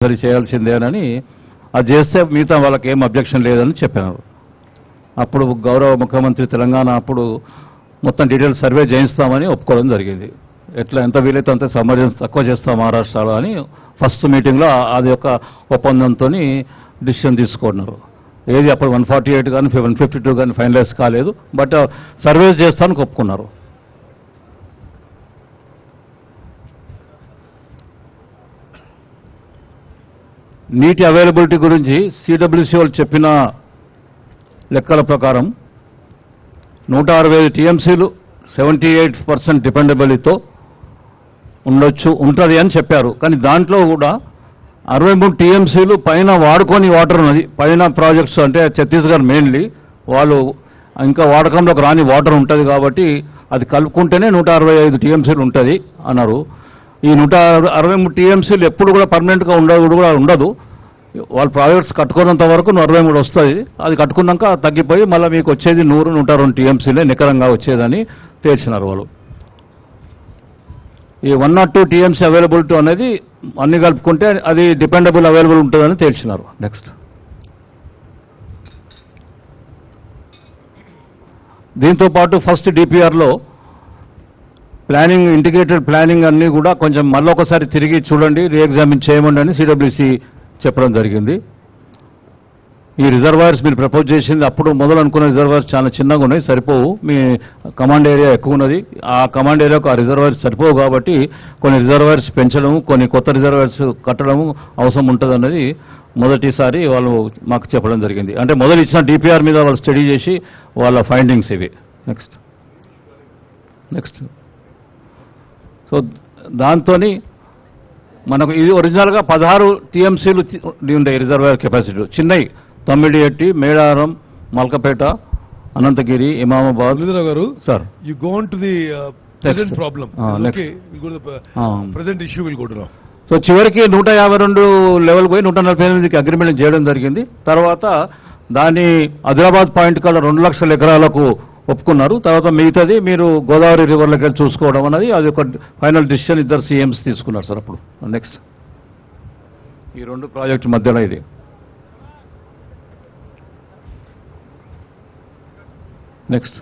సరి చేయాల్సిందేనని అది చేస్తే మిగతా వాళ్ళకి ఏం అబ్జెక్షన్ లేదని చెప్పారు. అప్పుడు గౌరవ ముఖ్యమంత్రి తెలంగాణ అప్పుడు మొత్తం డీటెయిల్స్ సర్వే చేయిస్తామని ఒప్పుకోవడం జరిగింది. ఎట్లా ఎంత వీలైతే అంత సమర్థం తక్కువ చేస్తాం మహారాష్ట్రలో అని ఫస్ట్ మీటింగ్లో అది ఒక ఒప్పందంతో డిసిషన్ తీసుకున్నారు. ఏది అప్పుడు 148 కానీ 152 కానీ ఫైనలైజ్ కాలేదు, బట్ సర్వేస్ చేస్తానికి ఒప్పుకున్నారు. నీటి అవైలబిలిటీ గురించి సిడబ్ల్యూసీ వాళ్ళు చెప్పిన లెక్కల ప్రకారం 165 టీఎంసీలు 78% డిపెండబిలిటీతో ఉంటుంది అని చెప్పారు. కానీ దాంట్లో కూడా 63 టీఎంసీలు పైన వాడుకొని వాటర్ ఉన్నది. పైన ప్రాజెక్ట్స్ అంటే ఛత్తీస్గఢ్ మెయిన్లీ వాళ్ళు ఇంకా వాడకంలోకి రాని వాటర్ ఉంటుంది కాబట్టి అది కలుపుకుంటేనే 165 టీఎంసీలు ఉంటుంది అన్నారు. ఈ 163 టీఎంసీలు ఎప్పుడు కూడా పర్మనెంట్గా ఉండదు. వాళ్ళ ప్రాజెక్ట్స్ కట్టుకున్నంత వరకు 163 వస్తుంది. అది కట్టుకున్నాక తగ్గిపోయి మళ్ళీ మీకు వచ్చేది 100-102 టీఎంసీలే నికరంగా వచ్చేదని తేల్చినారు వాళ్ళు. ఈ 102 టీఎంసీ అవైలబిలిటీ అనేది అన్ని కలుపుకుంటే అది డిపెండబుల్ అవైలబుల్ ఉంటుందని తేల్చినారు. నెక్స్ట్ దీంతోపాటు ఫస్ట్ డిపిఆర్లో ప్లానింగ్ ఇంటిగ్రేటెడ్ ప్లానింగ్ అన్నీ కూడా కొంచెం మళ్ళీ ఒకసారి తిరిగి చూడండి, రీఎగ్జామిన్ చేయమండి అని సిడబ్ల్యూసీ చెప్పడం జరిగింది. ఈ రిజర్వాయర్స్ మీరు ప్రపోజ్ చేసింది అప్పుడు మొదలు అనుకున్న రిజర్వాయర్స్ చాలా చిన్నగా ఉన్నాయి, సరిపోవు. మీ కమాండ్ ఏరియా ఎక్కువ ఉన్నది, ఆ కమాండ్ ఏరియాకు ఆ రిజర్వాయర్స్ సరిపోవు కాబట్టి కొన్ని రిజర్వాయర్స్ పెంచడము, కొన్ని కొత్త రిజర్వాయర్స్ కట్టడము అవసరం ఉంటుందన్నది మొదటిసారి వాళ్ళు మాకు చెప్పడం జరిగింది. అంటే మొదలు ఇచ్చిన డిపిఆర్ మీద వాళ్ళు స్టడీ చేసి వాళ్ళ ఫైండింగ్స్ ఇవి. నెక్స్ట్ సో దాంతో మనకు ఇది ఒరిజినల్గా 16 టీఎంసీలు ఉంటాయి రిజర్వాయర్ కెపాసిటీ. చిన్నవి తమ్మిడిహట్టి, మేడారం, మల్కపేట, అనంతగిరి, ఇమామాబాద్. గారు sir you go on to the present problem. Okay, will go to the present issue will go to now. So చివరికి 152 లెవెల్ పోయి 148కి అగ్రిమెంట్ చేయడం జరిగింది. తర్వాత దాన్ని ఆదిలాబాద్ పాయింట్ కాడ 2 లక్షల ఎకరాలకు ఒప్పుకున్నారు. తర్వాత మిగతాది మీరు గోదావరి రివర్లోకి వెళ్ళి చూసుకోవడం అనేది అది ఒక ఫైనల్ డిసిషన్ ఇద్దరు సీఎంస్ తీసుకున్నారు సార్ అప్పుడు. నెక్స్ట్ ఈ 2 ప్రాజెక్టు మధ్యలో ఇది. Next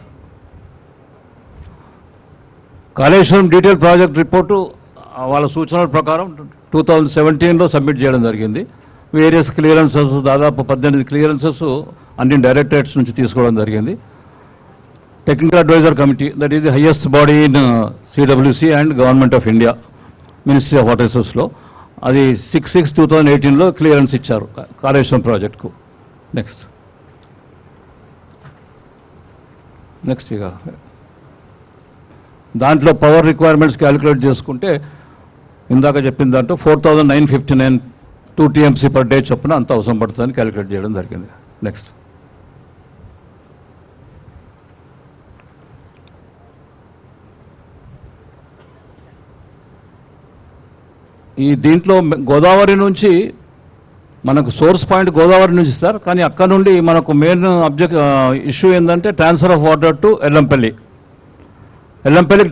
Kaleshwaram detail project report వాళ్ళ సూచనల ప్రకారం 2017లో సబ్మిట్ చేయడం జరిగింది. వేరియస్ క్లియరెన్సెస్ దాదాపు 18 క్లియరెన్సెస్ అన్ని డైరెక్టరేట్స్ నుంచి తీసుకోవడం జరిగింది. Technical advisor committee, that is the highest body in CWC and government of India, ministry of water రిసోర్స్లో, అది 6/6/2018లో క్లియరెన్స్ ఇచ్చారు కాళేశ్వరం ప్రాజెక్టుకు. నెక్స్ట్ ఇక దాంట్లో పవర్ రిక్వైర్మెంట్స్ క్యాలిక్యులేట్ చేసుకుంటే ఇందాక చెప్పిన దాంట్లో 4,959 2 టీఎంసీ పర్ డే చొప్పున అంత అవసరం పడుతుందని క్యాలిక్యులేట్ చేయడం జరిగింది. నెక్స్ట్ ఈ దీంట్లో గోదావరి నుంచి మనకు సోర్స్ పాయింట్ గోదావరి నుంచి సార్, కానీ అక్కడ నుండి మనకు మెయిన్ ఇష్యూ ఏంటంటే ట్రాన్స్ఫర్ ఆఫ్ వాటర్ టు ఎల్లంపల్లికి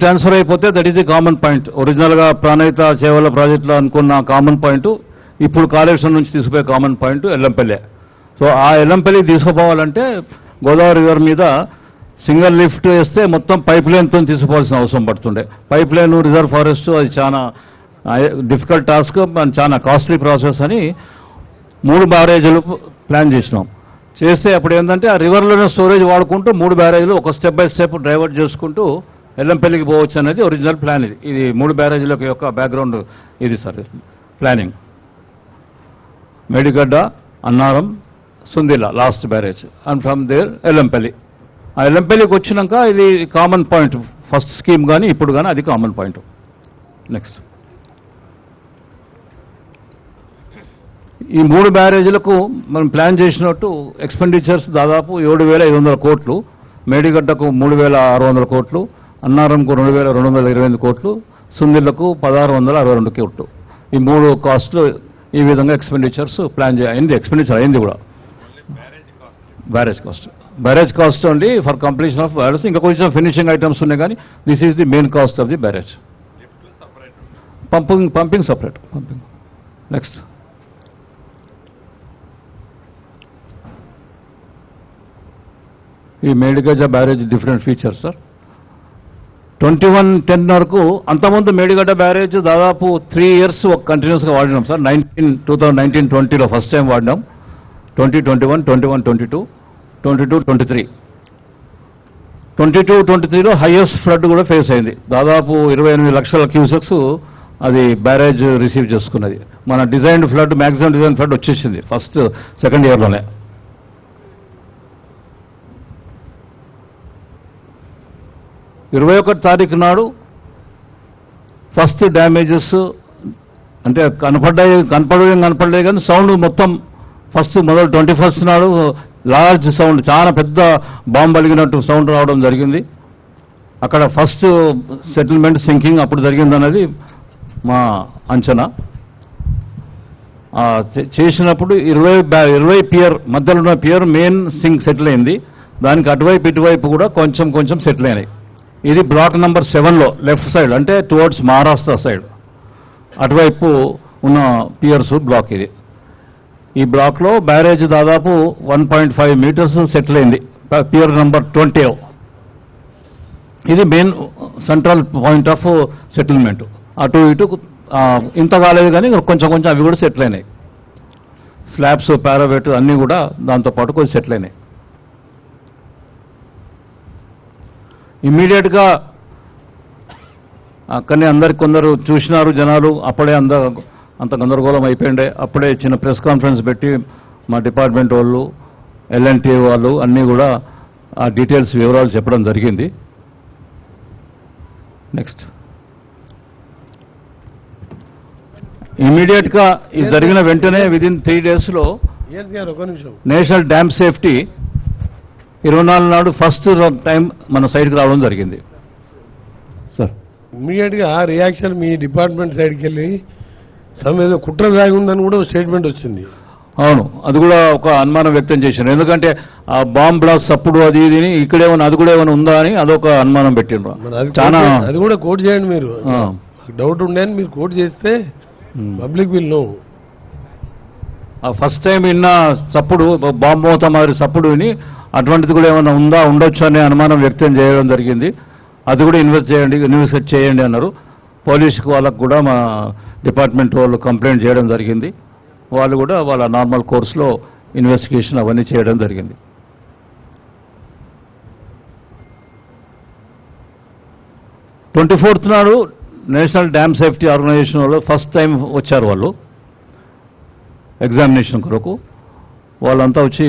ట్రాన్స్ఫర్ అయిపోతే that is the common point. ఒరిజినల్గా ప్రాణహిత సేవల ప్రాజెక్టులో అనుకున్న కామన్ పాయింట్ ఇప్పుడు కాళేశ్వరం నుంచి తీసుకుపోయే కామన్ పాయింట్ ఎల్లంపల్లి. సో ఆ ఎల్లంపల్లికి తీసుకుపోవాలంటే గోదావరి రివర్ మీద సింగిల్ లిఫ్ట్ వేస్తే మొత్తం పైప్ లైన్తో తీసుకుపోవాల్సిన అవసరం పడుతుండే. పైప్ లైన్ రిజర్వ్ ఫారెస్ట్ అది చాలా డిఫికల్ట్ టాస్క్, చాలా కాస్ట్లీ ప్రాసెస్ అని 3 బ్యారేజీలు ప్లాన్ చేస్తే అప్పుడు ఏంటంటే ఆ రివర్లోనే స్టోరేజ్ వాడుకుంటూ 3 బ్యారేజీలు ఒక స్టెప్ బై స్టెప్ డైవర్ట్ చేసుకుంటూ ఎల్లంపల్లికి పోవచ్చు అనేది ఒరిజినల్ ప్లాన్. ఇది 3 బ్యారేజీల యొక్క బ్యాక్గ్రౌండ్ ఇది sir planning. Medigadda, Annaram, Sundilla last barrage and from there Yellampalli. ఆ ఎల్లంపల్లికి వచ్చినాక ఇది కామన్ పాయింట్, ఫస్ట్ స్కీమ్ కానీ ఇప్పుడు కానీ అది కామన్ పాయింట్. నెక్స్ట్ ఈ 3 బ్యారేజీలకు మనం ప్లాన్ చేసినట్టు ఎక్స్పెండిచర్స్ దాదాపు 7,500 కోట్లు, మేడిగడ్డకు 3,600 కోట్లు, అన్నారంకు 2,228 కోట్లు, సుందిళ్లకు 1,662 కోట్లు. ఈ 3 కాస్ట్లు ఈ విధంగా ఎక్స్పెండిచర్స్ ప్లాన్ అయింది. ఎక్స్పెండిచర్ అయింది కూడా barrage cost only for completion of barrage. ఇంకా కొంచెం ఫినిషింగ్ ఐటమ్స్ ఉన్నాయి కానీ this is the main cost of the barrage. Pumping separate. Next ఈ Medigadda barrage different features sir. 2110 వరకు అంతకుముందు మేడిగడ్డ బ్యారేజ్ దాదాపు 3 years కంటిన్యూస్గా వాడినాం సార్. 2019-20లో ఫస్ట్ టైం వాడినాం. 2021, 21-22, 22-23. 22-23లో హైయెస్ట్ ఫ్లడ్ కూడా ఫేస్ అయింది. దాదాపు 28 లక్షల క్యూసెక్స్ అది బ్యారేజ్ రిసీవ్ చేసుకున్నది. మన designed flood, maximum design flood వచ్చేసింది ఫస్ట్ సెకండ్ ఇయర్లోనే. తారీఖు నాడు ఫస్ట్ డ్యామేజెస్ అంటే కనపడలేదు కానీ సౌండ్ మొత్తం మొదలు 21st నాడు లార్జ్ సౌండ్, చాలా పెద్ద బాంబు పలిగినట్టు సౌండ్ రావడం జరిగింది. అక్కడ ఫస్ట్ సెటిల్మెంట్ సింకింగ్ అప్పుడు జరిగిందన్నది మా అంచనా. చేసినప్పుడు 20 పియర్ మధ్యలో ఉన్న పియర్ మెయిన్ సింక్ సెటిల్ అయింది. దానికి అటువైపు ఇటువైపు కూడా కొంచెం సెటిల్ అయినాయి. ఇది బ్లాక్ నెంబర్ 7లో లెఫ్ట్ సైడ్, అంటే టువర్డ్స్ మహారాష్ట్ర సైడ్ అటువైపు ఉన్న పియర్స్ బ్లాక్ ఇది. ఈ బ్లాక్లో బ్యారేజ్ దాదాపు 1.5 meters సెటిల్ అయింది, పియర్ నెంబర్ 20. ఇది main central point of settlement. అటు ఇటు ఇంత కాలేదు కానీ కొంచెం అవి కూడా సెటిల్ అయినాయి. స్లాబ్స్, పారావేట్ అన్నీ కూడా దాంతోపాటు కొంచెం సెటిల్ అయినాయి. ఇమ్మీడియట్గా అక్కడనే కొందరు చూసినారు జనాలు. అప్పుడే అంత గందరగోళం అయిపోయిండే. అప్పుడే చిన్న ప్రెస్ కాన్ఫరెన్స్ పెట్టి మా డిపార్ట్మెంట్ వాళ్ళు, L&T వాళ్ళు అన్నీ కూడా ఆ డీటెయిల్స్ వివరాలు చెప్పడం జరిగింది. నెక్స్ట్, ఇమ్మీడియట్గా ఇది జరిగిన వెంటనే విదిన్ 3 daysలో నేషనల్ డ్యామ్ సేఫ్టీ 24 నాడు ఫస్ట్ టైం మన సైడ్కి రావడం జరిగింది సార్. ఇమ్మీడియట్గా రియాక్షన్ మీ డిపార్ట్మెంట్ సైడ్కి వెళ్ళి ఏదో కుట్ర దాగి ఉందని కూడా స్టేట్మెంట్ వచ్చింది. అవును, అది కూడా ఒక అనుమానం వ్యక్తం చేశారు. ఎందుకంటే ఆ బాంబ్ బ్లాస్ట్ అప్పుడు అది ఇది ఇక్కడేమైనా అది కూడా ఏమైనా ఉందా అని అదొక అనుమానం పెట్టిండ్రు. చాలా అది కూడా కోట్ చేయండి మీరు. డౌట్ ఉండే అని మీరు కోట్ చేస్తే public will know. First time విన్న చప్పుడు, బాంబు మోత మాదిరి చప్పుడు విని అటువంటిది కూడా ఏమైనా ఉండొచ్చు అనే అనుమానం వ్యక్తం చేయడం జరిగింది. అది కూడా ఇన్వెస్టిగేట్ చేయండి అన్నారు. పోలీసుకు వాళ్ళకు కూడా మా డిపార్ట్మెంట్ వాళ్ళు కంప్లైంట్ చేయడం జరిగింది. వాళ్ళు కూడా వాళ్ళ నార్మల్ కోర్సులో ఇన్వెస్టిగేషన్ అవన్నీ చేయడం జరిగింది. ట్వంటీ 24th నాడు నేషనల్ డ్యామ్ సేఫ్టీ ఆర్గనైజేషన్ వాళ్ళు ఫస్ట్ టైం వచ్చారు. వాళ్ళు ఎగ్జామినేషన్ కొరకు వాళ్ళంతా వచ్చి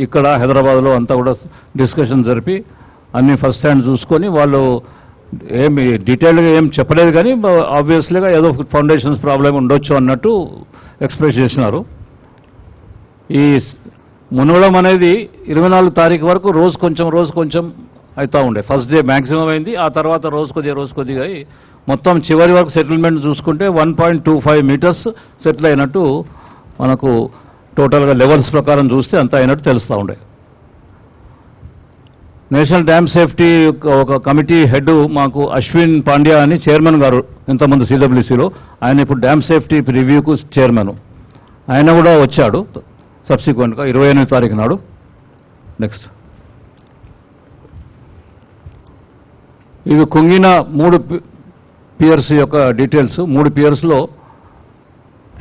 ఇక్కడ హైదరాబాద్లో అంతా కూడా డిస్కషన్ జరిపి అన్ని ఫస్ట్ హ్యాండ్ చూసుకొని వాళ్ళు ఏమి డీటెయిల్గా ఏం చెప్పలేదు కానీ ఆబ్వియస్లీగా ఏదో ఫౌండేషన్స్ ప్రాబ్లం ఉండొచ్చు అన్నట్టు ఎక్స్ప్రెస్ చేసినారు. ఈ మునగడం అనేది 24 తారీఖు వరకు రోజు కొంచెం అవుతూ ఉండే. ఫస్ట్ డే మ్యాక్సిమం అయింది, ఆ తర్వాత రోజు కొద్దిగా అయి మొత్తం చివరి వరకు సెటిల్మెంట్ చూసుకుంటే 1.25 meters సెటిల్ అయినట్టు మనకు టోటల్గా లెవెల్స్ ప్రకారం చూస్తే అంతా అయినట్టు తెలుస్తూ ఉండే. నేషనల్ డ్యామ్ సేఫ్టీ ఒక కమిటీ హెడ్ మాకు అశ్విన్ పాండ్యా అని చైర్మన్ గారు, ఇంతకుముందు CWCలో, ఆయన ఇప్పుడు డ్యామ్ సేఫ్టీ రివ్యూకు చైర్మన్. ఆయన కూడా వచ్చాడు సబ్సిక్వెంట్గా 28వ తారీఖు నాడు. నెక్స్ట్, ఇవి కుంగిన 3 పియర్స్ యొక్క డీటెయిల్స్. 3 పియర్స్లో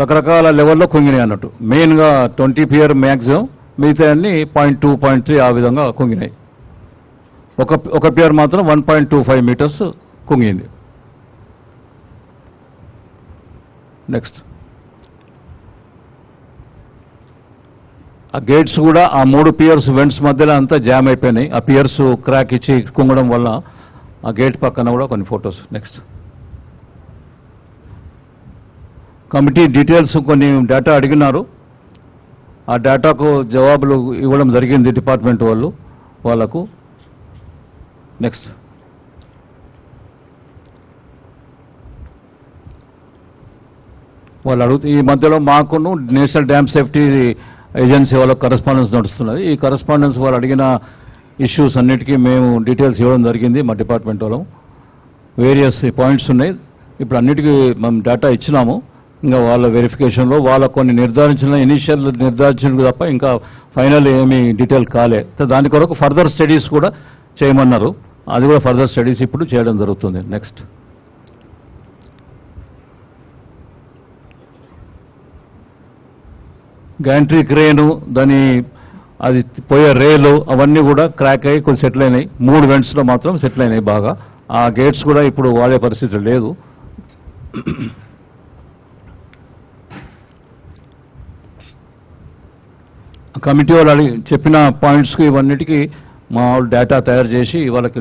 రకరకాల లెవెల్లో కుంగినాయి అన్నట్టు. మెయిన్గా 20 పియర్ మ్యాక్సిమం, మిగతా అన్ని 0.2, 0.3 ఆ విధంగా కుంగినాయి. ఒక పియర్ మాత్రం 1.25 meters కుంగింది. నెక్స్ట్, ఆ గేట్స్ కూడా ఆ 3 పియర్స్ వెంట్స్ మధ్యలో అంతా జామ్ అయిపోయినాయి. ఆ పియర్స్ క్రాక్ ఇచ్చి కుంగడం వల్ల ఆ గేట్ పక్కన కూడా కొన్ని ఫొటోస్. నెక్స్ట్, కమిటీ డీటెయిల్స్ కొన్ని డేటా అడిగినారు. ఆ డేటాకు జవాబులు ఇవ్వడం జరిగింది డిపార్ట్మెంట్ వాళ్ళకు. నెక్స్ట్, వాళ్ళు అడుగుతూ ఈ మధ్యలో మాకును నేషనల్ డ్యామ్ సేఫ్టీ ఏజెన్సీ వాళ్ళకు కరెస్పాండెన్స్ నడుస్తున్నది. ఈ కరెస్పాండెన్స్ వాళ్ళు అడిగిన ఇష్యూస్ అన్నిటికీ మేము డీటెయిల్స్ ఇవ్వడం జరిగింది. మా డిపార్ట్మెంట్ వాళ్ళం వేరియస్ పాయింట్స్ ఉన్నాయి. ఇప్పుడు అన్నిటికీ మేము డేటా ఇచ్చినాము. ఇంకా వాళ్ళ వెరిఫికేషన్లో వాళ్ళ కొన్ని నిర్ధారించిన తప్ప ఇంకా ఫైనల్ ఏమీ డీటెయిల్ కాలే. దాని కొరకు ఫర్దర్ స్టడీస్ కూడా చేయమన్నారు. అది కూడా ఫర్దర్ స్టడీస్ ఇప్పుడు చేయడం జరుగుతుంది. నెక్స్ట్ గ్యాంట్రీ క్రేను, దాని అది పోయే రేలు అవన్నీ కూడా క్రాక్ అయ్యి కొంచెం సెటిల్ అయినాయి. 3 వెంట్స్లో మాత్రం సెటిల్ అయినాయి బాగా. ఆ గేట్స్ కూడా ఇప్పుడు వాడే పరిస్థితి లేదు. కమిటీ వాళ్ళు చెప్పిన పాయింట్స్కి ఇవన్నిటికీ మా డేటా తయారు చేసి వాళ్ళకి